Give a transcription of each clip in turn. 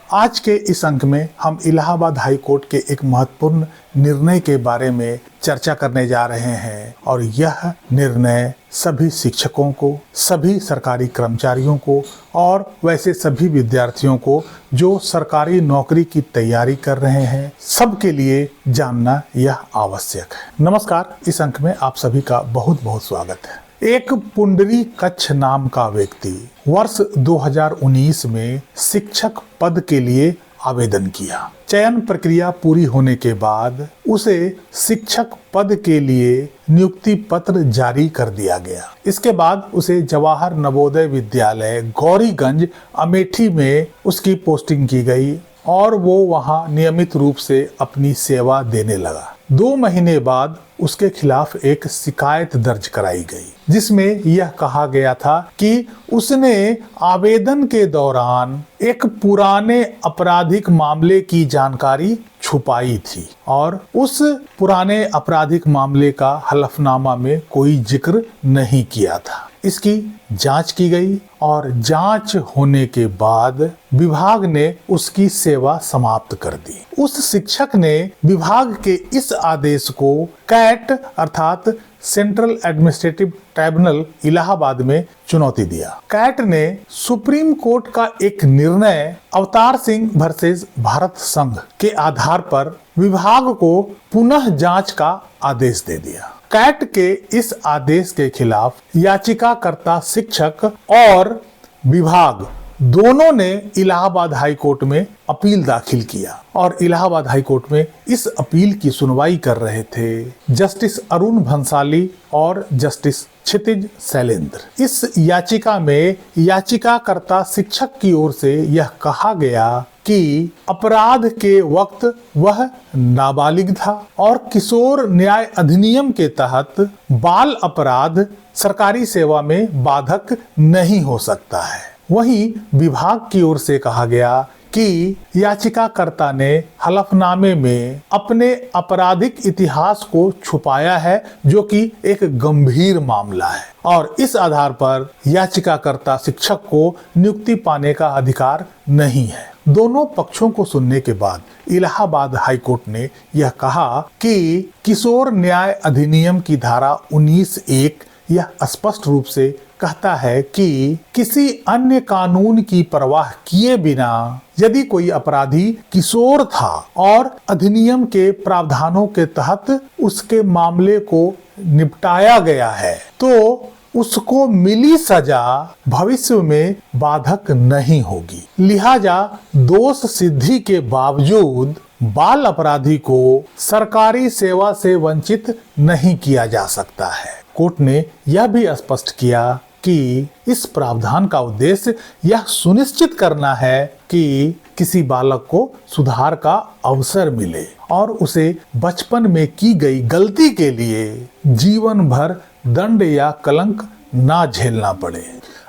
आज के इस अंक में हम इलाहाबाद हाई कोर्ट के एक महत्वपूर्ण निर्णय के बारे में चर्चा करने जा रहे हैं और यह निर्णय सभी शिक्षकों को, सभी सरकारी कर्मचारियों को और वैसे सभी विद्यार्थियों को जो सरकारी नौकरी की तैयारी कर रहे हैं, सबके लिए जानना यह आवश्यक है। नमस्कार, इस अंक में आप सभी का बहुत बहुत स्वागत है। एक पुंडरी कच्छ नाम का व्यक्ति वर्ष 2019 में शिक्षक पद के लिए आवेदन किया। चयन प्रक्रिया पूरी होने के बाद उसे शिक्षक पद के लिए नियुक्ति पत्र जारी कर दिया गया। इसके बाद उसे जवाहर नवोदय विद्यालय गौरीगंज अमेठी में उसकी पोस्टिंग की गई और वो वहां नियमित रूप से अपनी सेवा देने लगा। 2 महीने बाद उसके खिलाफ एक शिकायत दर्ज कराई गई, जिसमें यह कहा गया था कि उसने आवेदन के दौरान एक पुराने आपराधिक मामले की जानकारी छुपाई थी और उस पुराने आपराधिक मामले का हलफनामा में कोई जिक्र नहीं किया था। इसकी जांच की गई और जांच होने के बाद विभाग ने उसकी सेवा समाप्त कर दी। उस शिक्षक ने विभाग के इस आदेश को कैट अर्थात सेंट्रल एडमिनिस्ट्रेटिव ट्राइब्यूनल इलाहाबाद में चुनौती दिया। कैट ने सुप्रीम कोर्ट का एक निर्णय अवतार सिंह वर्सेस भारत संघ के आधार पर विभाग को पुनः जांच का आदेश दे दिया। कैट के इस आदेश के खिलाफ याचिकाकर्ता शिक्षक और विभाग दोनों ने इलाहाबाद हाई कोर्ट में अपील दाखिल किया और इलाहाबाद हाई कोर्ट में इस अपील की सुनवाई कर रहे थे जस्टिस अरुण भंसाली और जस्टिस क्षितिज शैलेंद्र। इस याचिका में याचिकाकर्ता शिक्षक की ओर से यह कहा गया कि अपराध के वक्त वह नाबालिग था और किशोर न्याय अधिनियम के तहत बाल अपराध सरकारी सेवा में बाधक नहीं हो सकता है। वहीं विभाग की ओर से कहा गया कि याचिकाकर्ता ने हलफनामे में अपने आपराधिक इतिहास को छुपाया है, जो कि एक गंभीर मामला है और इस आधार पर याचिकाकर्ता शिक्षक को नियुक्ति पाने का अधिकार नहीं है। दोनों पक्षों को सुनने के बाद इलाहाबाद हाई कोर्ट ने यह कहा कि किशोर न्याय अधिनियम की धारा 19(1) यह स्पष्ट रूप से कहता है कि किसी अन्य कानून की परवाह किए बिना यदि कोई अपराधी किशोर था और अधिनियम के प्रावधानों के तहत उसके मामले को निपटाया गया है, तो उसको मिली सजा भविष्य में बाधक नहीं होगी। लिहाजा दोष सिद्धि के बावजूद बाल अपराधी को सरकारी सेवा से वंचित नहीं किया जा सकता है। कोर्ट ने यह भी स्पष्ट किया कि इस प्रावधान का उद्देश्य यह सुनिश्चित करना है कि किसी बालक को सुधार का अवसर मिले और उसे बचपन में की गई गलती के लिए जीवन भर दंड या कलंक ना झेलना पड़े।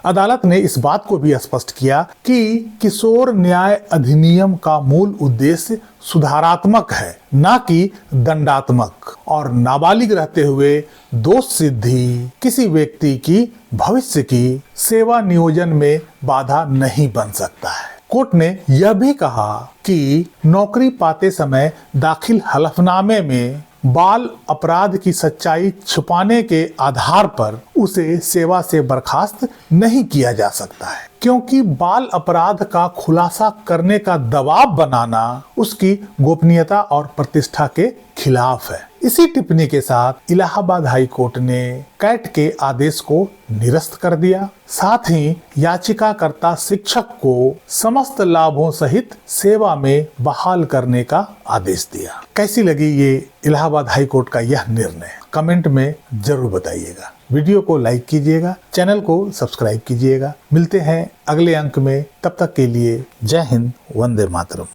अदालत ने इस बात को भी स्पष्ट किया कि किशोर न्याय अधिनियम का मूल उद्देश्य सुधारात्मक है, ना कि दंडात्मक, और नाबालिग रहते हुए दोष सिद्धि किसी व्यक्ति की भविष्य की सेवा नियोजन में बाधा नहीं बन सकता है। कोर्ट ने यह भी कहा कि नौकरी पाते समय दाखिल हलफनामे में बाल अपराध की सच्चाई छुपाने के आधार पर उसे सेवा से बर्खास्त नहीं किया जा सकता है, क्योंकि बाल अपराध का खुलासा करने का दबाव बनाना उसकी गोपनीयता और प्रतिष्ठा के खिलाफ है। इसी टिप्पणी के साथ इलाहाबाद हाई कोर्ट ने कैट के आदेश को निरस्त कर दिया। साथ ही याचिकाकर्ता शिक्षक को समस्त लाभों सहित सेवा में बहाल करने का आदेश दिया। कैसी लगी ये इलाहाबाद हाई कोर्ट का यह निर्णय? कमेंट में जरूर बताइएगा। वीडियो को लाइक कीजिएगा, चैनल को सब्सक्राइब कीजिएगा। मिलते हैं अगले अंक में, तब तक के लिए जय हिंद, वंदे मातरम।